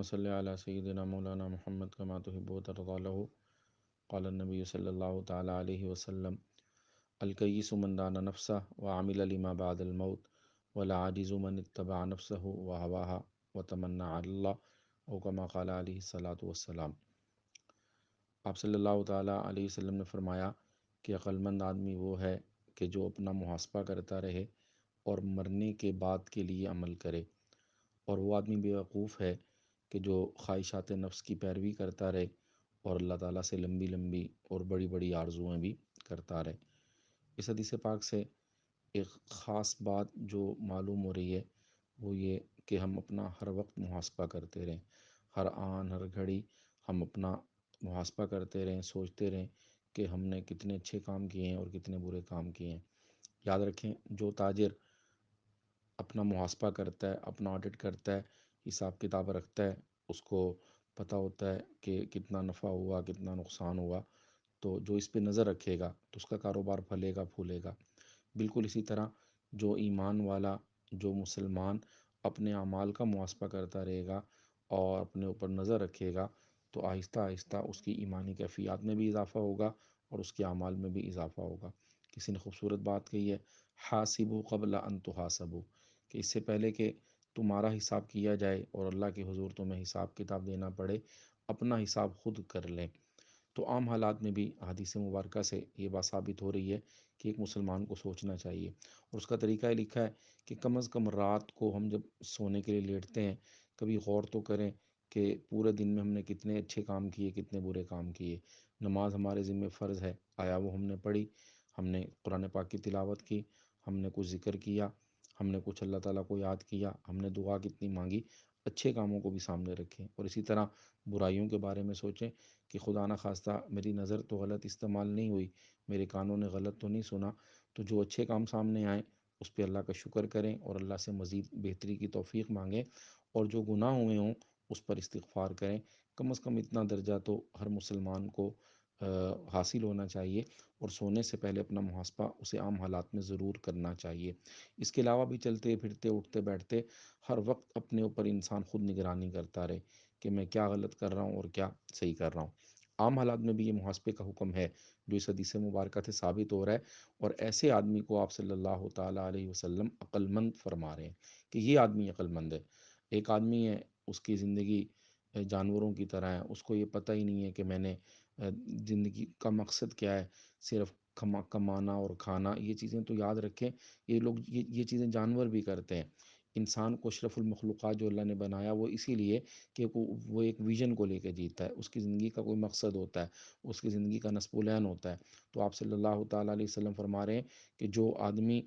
اللهم صل على سيدنا مولانا محمد كما تحب وترضى له. قال النبي صلى الله تعالى عليه وسلم: الكيس من دان نفسه وعمل لما بعد الموت والعاجز من اتبع نفسه وهواها وتمنى على الله، او كما قال عليه الصلاۃ والسلام. آپ صلی اللہ تعالیٰ علیہ وسلم نے فرمایا کہ عقلمند آدمی وہ ہے کہ جو اپنا محاسبہ کرتا رہے اور مرنے کے بعد کے لیے عمل کرے، اور وہ آدمی بیوقوف ہے کہ جو خواہشات نفس کی پیروی کرتا رہے اور اللہ تعالیٰ سے لمبی لمبی اور بڑی بڑی آرزویں بھی کرتا رہے۔ اس حدیث پاک سے ایک خاص بات جو معلوم ہو رہی ہے وہ یہ کہ ہم اپنا ہر وقت محاسبہ کرتے رہیں، ہر آن ہر گھڑی ہم اپنا محاسبہ کرتے رہیں، سوچتے رہیں کہ ہم نے کتنے اچھے کام کیے ہیں اور کتنے برے کام کیے ہیں۔ یاد رکھیں، جو تاجر اپنا محاسبہ کرتا ہے، اپنا آڈٹ کرتا ہے، حساب کتاب رکھتا ہے، اس کو پتہ ہوتا ہے کہ کتنا نفع ہوا کتنا نقصان ہوا، تو جو اس پہ نظر رکھے گا تو اس کا کاروبار پھلے گا پھولے گا۔ بالکل اسی طرح جو ایمان والا، جو مسلمان اپنے اعمال کا محاسبہ کرتا رہے گا اور اپنے اوپر نظر رکھے گا تو آہستہ آہستہ اس کی ایمانی کیفیات میں بھی اضافہ ہوگا اور اس کے اعمال میں بھی اضافہ ہوگا۔ کسی نے خوبصورت بات کہی ہے: حاسبوا قبل ان تحاسبوا، کہ اس سے پہلے کہ تمہارا حساب کیا جائے اور اللہ کے حضور تمہیں حساب کتاب دینا پڑے، اپنا حساب خود کر لیں۔ تو عام حالات میں بھی حدیث مبارکہ سے یہ بات ثابت ہو رہی ہے کہ ایک مسلمان کو سوچنا چاہیے، اور اس کا طریقہ یہ لکھا ہے کہ کم از کم رات کو ہم جب سونے کے لیے لیٹتے ہیں کبھی غور تو کریں کہ پورے دن میں ہم نے کتنے اچھے کام کیے کتنے برے کام کیے۔ نماز ہمارے ذمہ فرض ہے، آیا وہ ہم نے پڑھی، ہم نے قرآن پاک کی تلاوت کی، ہم نے کچھ ذکر کیا، ہم نے کچھ اللہ تعالیٰ کو یاد کیا، ہم نے دعا کتنی مانگی۔ اچھے کاموں کو بھی سامنے رکھیں اور اسی طرح برائیوں کے بارے میں سوچیں کہ خدا نہ خواستہ میری نظر تو غلط استعمال نہیں ہوئی، میرے کانوں نے غلط تو نہیں سنا، تو جو اچھے کام سامنے آئیں اس پہ اللہ کا شکر کریں اور اللہ سے مزید بہتری کی توفیق مانگیں، اور جو گناہ ہوئے ہوں اس پر استغفار کریں۔ کم از کم اتنا درجہ تو ہر مسلمان کو حاصل ہونا چاہیے، اور سونے سے پہلے اپنا محاسبہ اسے عام حالات میں ضرور کرنا چاہیے۔ اس کے علاوہ بھی چلتے پھرتے اٹھتے بیٹھتے ہر وقت اپنے اوپر انسان خود نگرانی کرتا رہے کہ میں کیا غلط کر رہا ہوں اور کیا صحیح کر رہا ہوں۔ عام حالات میں بھی یہ محاسبے کا حکم ہے جو اس حدیث مبارکہ سے ثابت ہو رہا ہے، اور ایسے آدمی کو آپ صلی اللہ تعالیٰ علیہ وسلم عقل مند فرما رہے ہیں کہ یہ آدمی عقل مند ہے۔ ایک آدمی ہے، اس کی زندگی جانوروں کی طرح ہے، اس کو یہ پتہ ہی نہیں ہے کہ میں نے زندگی کا مقصد کیا ہے، صرف کمانا اور کھانا۔ یہ چیزیں تو یاد رکھیں، یہ لوگ یہ چیزیں جانور بھی کرتے ہیں۔ انسان کو اشرف المخلوقات جو اللہ نے بنایا وہ اسی لیے کہ وہ ایک ویژن کو لے کے جیتا ہے، اس کی زندگی کا کوئی مقصد ہوتا ہے، اس کی زندگی کا نصب العین ہوتا ہے۔ تو آپ صلی اللہ تعالیٰ علیہ وسلم فرما رہے ہیں کہ جو آدمی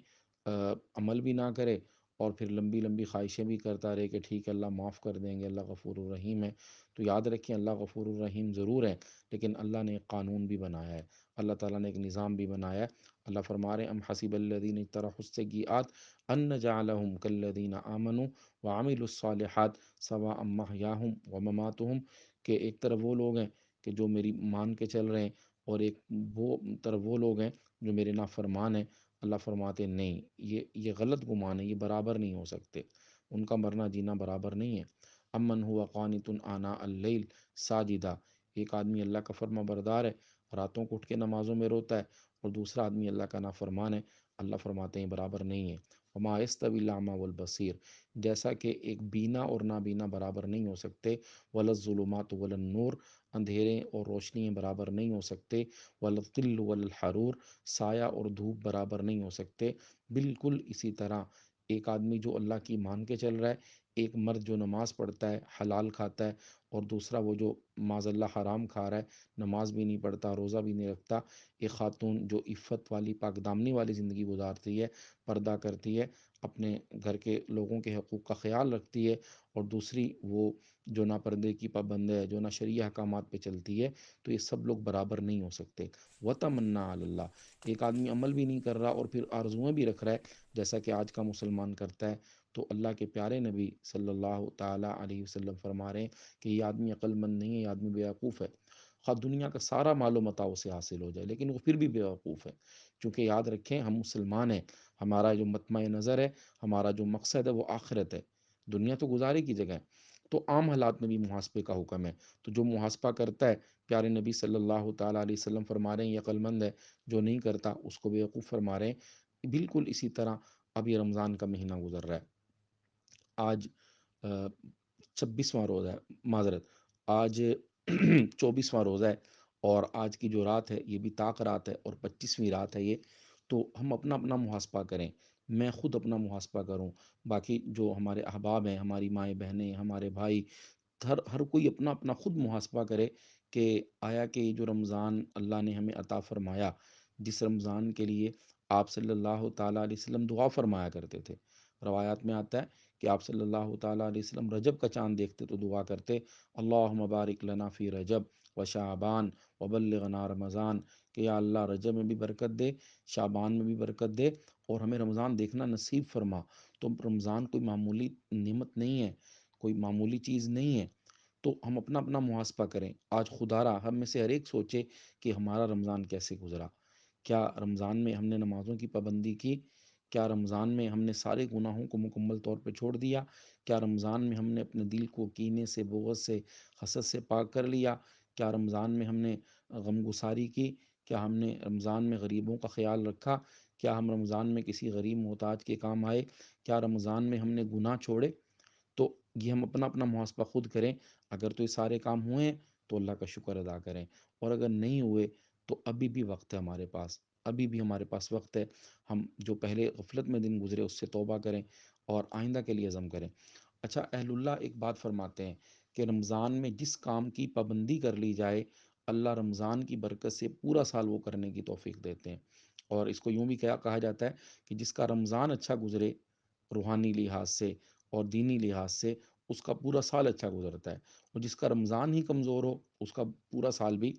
عمل بھی نہ کرے اور پھر لمبی لمبی خواہشیں بھی کرتا رہے کہ ٹھیک ہے اللہ معاف کر دیں گے، اللہ غفور الرحیم ہے، تو یاد رکھیں اللہ غفور الرحیم ضرور ہے، لیکن اللہ نے ایک قانون بھی بنایا ہے، اللہ تعالیٰ نے ایک نظام بھی بنایا ہے۔ اللہ فرما رہے ہیں: ام حسب الذین اجترحوا السیئات ان نجعلہم کالذین آمنوا وعملوا الصالحات سواء محیاہم ومماتہم، کہ ایک طرف وہ لوگ ہیں کہ جو میری مان کے چل رہے ہیں، اور ایک طرف وہ لوگ ہیں جو میرے نافرمان ہیں۔ اللہ فرماتے ہیں نہیں، یہ غلط گمان ہے، یہ برابر نہیں ہو سکتے، ان کا مرنا جینا برابر نہیں ہے۔ امن ہوا قانت آناء اللیل ساجدہ، ایک آدمی اللہ کا فرما بردار ہے، راتوں کو اٹھ کے نمازوں میں روتا ہے، اور دوسرا آدمی اللہ کا نافرمان ہے۔ اللہ فرماتے ہیں برابر نہیں ہے۔ وما یستوی الاعمی والبصیر، جیسا کہ ایک بینا اور نابینا برابر نہیں ہو سکتے، ولا الظلمات ولا النور، اندھیرے اور روشنی برابر نہیں ہو سکتے، ولا الظل ولا الحرور، سایہ اور دھوپ برابر نہیں ہو سکتے۔ بالکل اسی طرح ایک آدمی جو اللہ کی مان کے چل رہا ہے، ایک مرد جو نماز پڑھتا ہے حلال کھاتا ہے، اور دوسرا وہ جو معاذ اللہ حرام کھا رہا ہے، نماز بھی نہیں پڑھتا روزہ بھی نہیں رکھتا، ایک خاتون جو عفت والی پاک دامنی والی زندگی گزارتی ہے، پردہ کرتی ہے، اپنے گھر کے لوگوں کے حقوق کا خیال رکھتی ہے، اور دوسری وہ جو نہ پردے کی پابند ہے، جو نہ شرعی احکامات پہ چلتی ہے، تو یہ سب لوگ برابر نہیں ہو سکتے۔ وَتَمَنَّا عَلَى اللَّهِ، ایک آدمی عمل بھی نہیں کر رہا اور پھر آرزویں بھی رکھ رہا ہے جیسا کہ آج کا مسلمان کرتا ہے، تو اللہ کے پیارے نبی صلی اللہ تعالیٰ علیہ وسلم فرما رہے ہیں کہ یہ آدمی عقل مند نہیں ہے، یہ آدمی بیوقوف ہے۔ خواہ دنیا کا سارا مال و متاع اسے حاصل ہو جائے لیکن وہ پھر بھی بیوقوف ہے، کیونکہ یاد رکھیں ہم مسلمان ہیں، ہمارا جو مطمع نظر ہے، ہمارا جو مقصد ہے وہ آخرت ہے، دنیا تو گزارے کی جگہ ہے۔ تو عام حالات میں بھی محاسبے کا حکم ہے۔ تو جو محاسبہ کرتا ہے، پیارے نبی صلی اللہ تعالیٰ علیہ وسلم فرما رہے ہیں یہ عقل مند ہے، جو نہیں کرتا اس کو بیوقوف فرما رہے ہیں۔ بالکل اسی طرح اب یہ رمضان کا مہینہ گزر رہا ہے، آج 26واں روزہ ہے، معذرت، آج 24واں روزہ ہے، اور آج کی جو رات ہے یہ بھی طاق رات ہے اور 25ویں رات ہے یہ۔ تو ہم اپنا اپنا محاسبہ کریں، میں خود اپنا محاسبہ کروں، باقی جو ہمارے احباب ہیں، ہماری مائیں بہنیں، ہمارے بھائی، ہر کوئی اپنا اپنا خود محاسبہ کرے کہ آیا کہ یہ جو رمضان اللہ نے ہمیں عطا فرمایا، جس رمضان کے لیے آپ صلی اللہ تعالیٰ علیہ وسلم دعا فرمایا کرتے تھے، روایات میں آتا ہے کہ آپ صلی اللہ تعالیٰ علیہ وسلم رجب کا چاند دیکھتے تو دعا کرتے، اللہم بارک لنا فی رجب و شعبان وبلغنا رمضان، کہ یا اللہ رجب میں بھی برکت دے، شعبان میں بھی برکت دے، اور ہمیں رمضان دیکھنا نصیب فرما۔ تو رمضان کوئی معمولی نعمت نہیں ہے، کوئی معمولی چیز نہیں ہے۔ تو ہم اپنا اپنا محاسبہ کریں، آج خدا را ہم میں سے ہر ایک سوچے کہ ہمارا رمضان کیسے گزرا۔ کیا رمضان میں ہم نے نمازوں کی پابندی کی؟ کیا رمضان میں ہم نے سارے گناہوں کو مکمل طور پہ چھوڑ دیا؟ کیا رمضان میں ہم نے اپنے دل کو کینے سے، بغض سے، حسد سے پاک کر لیا؟ کیا رمضان میں ہم نے غم گساری کی؟ کیا ہم نے رمضان میں غریبوں کا خیال رکھا؟ کیا ہم رمضان میں کسی غریب محتاج کے کام آئے؟ کیا رمضان میں ہم نے گناہ چھوڑے؟ تو یہ ہم اپنا اپنا محاسبہ خود کریں۔ اگر تو یہ سارے کام ہوئے ہیں تو اللہ کا شکر ادا کریں، اور اگر نہیں ہوئے تو ابھی بھی وقت ہے ہمارے پاس، ابھی بھی ہمارے پاس وقت ہے۔ ہم جو پہلے غفلت میں دن گزرے اس سے توبہ کریں اور آئندہ کے لیے عزم کریں۔ اچھا، اہل اللہ ایک بات فرماتے ہیں کہ رمضان میں جس کام کی پابندی کر لی جائے، اللہ رمضان کی برکت سے پورا سال وہ کرنے کی توفیق دیتے ہیں۔ اور اس کو یوں بھی کہا جاتا ہے کہ جس کا رمضان اچھا گزرے روحانی لحاظ سے اور دینی لحاظ سے، اس کا پورا سال اچھا گزرتا ہے، اور جس کا رمضان ہی کمزور ہو اس کا پورا سال بھی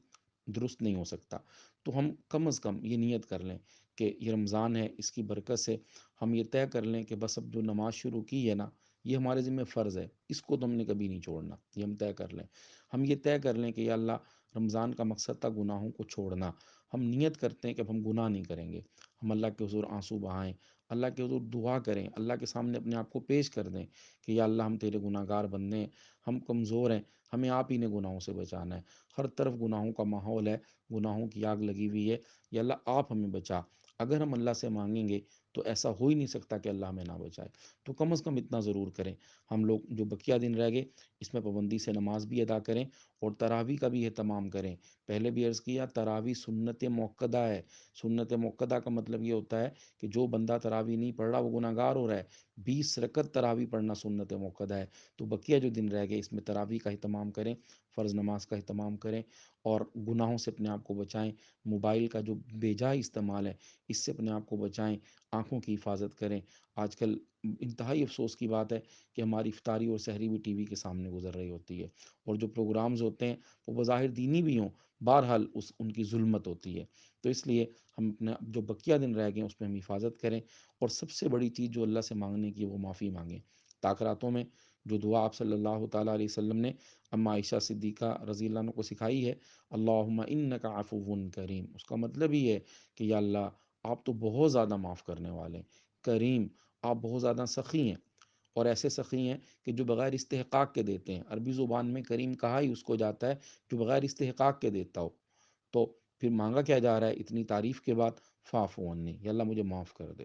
درست نہیں ہو سکتا۔ تو ہم کم از کم یہ نیت کر لیں کہ یہ رمضان ہے، اس کی برکت سے ہم یہ طے کر لیں کہ بس اب جو نماز شروع کی ہے نا، یہ ہمارے ذمہ فرض ہے، اس کو تو ہم نے کبھی نہیں چھوڑنا، یہ ہم طے کر لیں۔ ہم یہ طے کر لیں کہ یا اللہ رمضان کا مقصد تھا گناہوں کو چھوڑنا، ہم نیت کرتے ہیں کہ اب ہم گناہ نہیں کریں گے، ہم اللہ کے حضور آنسو بہائیں، اللہ کے حضور دعا کریں، اللہ کے سامنے اپنے آپ کو پیش کر دیں کہ یا اللہ ہم تیرے گناہ گار بندے ہیں، ہم کمزور ہیں، ہمیں آپ ہی نے گناہوں سے بچانا ہے، ہر طرف گناہوں کا ماحول ہے، گناہوں کی آگ لگی ہوئی ہے، یا اللہ آپ ہمیں بچا۔ اگر ہم اللہ سے مانگیں گے تو ایسا ہو ہی نہیں سکتا کہ اللہ ہمیں نہ بچائے۔ تو کم از کم اتنا ضرور کریں، ہم لوگ جو بقیہ دن رہ گئے اس میں پابندی سے نماز بھی ادا کریں، اور تراویح کا بھی اہتمام کریں۔ پہلے بھی عرض کیا، تراویح سنت موقدہ ہے۔ سنت موقدہ کا مطلب یہ ہوتا ہے کہ جو بندہ تراویح نہیں پڑھ رہا وہ گناہ گار ہو رہا ہے۔ 20 رکعت تراویح پڑھنا سنت موقدہ ہے۔ تو بقیہ جو دن رہ گئے اس میں تراویح کا اہتمام کریں، فرض نماز کا اہتمام کریں، اور گناہوں سے اپنے آپ کو بچائیں۔ موبائل کا جو بے جا استعمال ہے اس سے اپنے آپ کو بچائیں، آنکھوں کی حفاظت کریں۔ آج کل انتہائی افسوس کی بات ہے کہ ہماری افطاری اور سحری بھی ٹی وی کے سامنے گزر رہی ہوتی ہے، اور جو پروگرامز ہوتے ہیں وہ بظاہر دینی بھی ہوں، بہرحال ان کی ظلمت ہوتی ہے۔ تو اس لیے ہم اپنا جو بقیہ دن رہ گئے ہیں اس میں ہم حفاظت کریں، اور سب سے بڑی چیز جو اللہ سے مانگنے کی ہے وہ معافی مانگیں۔ تاخراتوں میں جو دعا آپ صلی اللہ تعالیٰ علیہ وسلم نے اما عائشہ صدیقہ رضی اللہ عنہ کو سکھائی ہے، اللہم انک عفو کریم، اس کا مطلب ہی ہے کہ یا اللہ آپ تو بہت زیادہ معاف کرنے والے ہیں، کریم، آپ بہت زیادہ سخی ہیں، اور ایسے سخی ہیں کہ جو بغیر استحقاق کے دیتے ہیں۔ عربی زبان میں کریم کہا ہی اس کو جاتا ہے جو بغیر استحقاق کے دیتا ہو۔ تو پھر مانگا کیا جا رہا ہے اتنی تعریف کے بعد؟ فاعف عنی، یا اللہ مجھے معاف کر دے،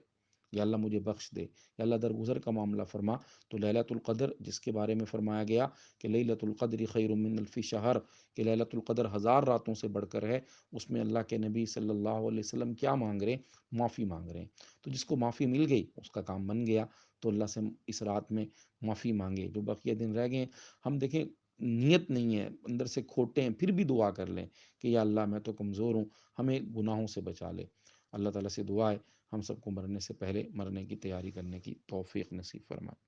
یا اللہ مجھے بخش دے، یا اللہ درگزر کا معاملہ فرما۔ تو لیلۃ القدر جس کے بارے میں فرمایا گیا کہ لیلۃ القدر خیر من الف شہر، کہ لیلۃ القدر 1000 راتوں سے بڑھ کر ہے، اس میں اللہ کے نبی صلی اللہ علیہ وسلم کیا مانگ رہے ہیں؟ معافی مانگ رہے ہیں۔ تو جس کو معافی مل گئی اس کا کام بن گیا۔ تو اللہ سے اس رات میں معافی مانگے، جو بقیہ دن رہ گئے ہیں ہم دیکھیں نیت نہیں ہے، اندر سے کھوٹے ہیں، پھر بھی دعا کر لیں کہ یا اللہ میں تو کمزور ہوں، ہمیں گناہوں سے بچا لے۔ اللہ تعالیٰ سے دعا ہے ہم سب کو مرنے سے پہلے مرنے کی تیاری کرنے کی توفیق نصیب فرمائے۔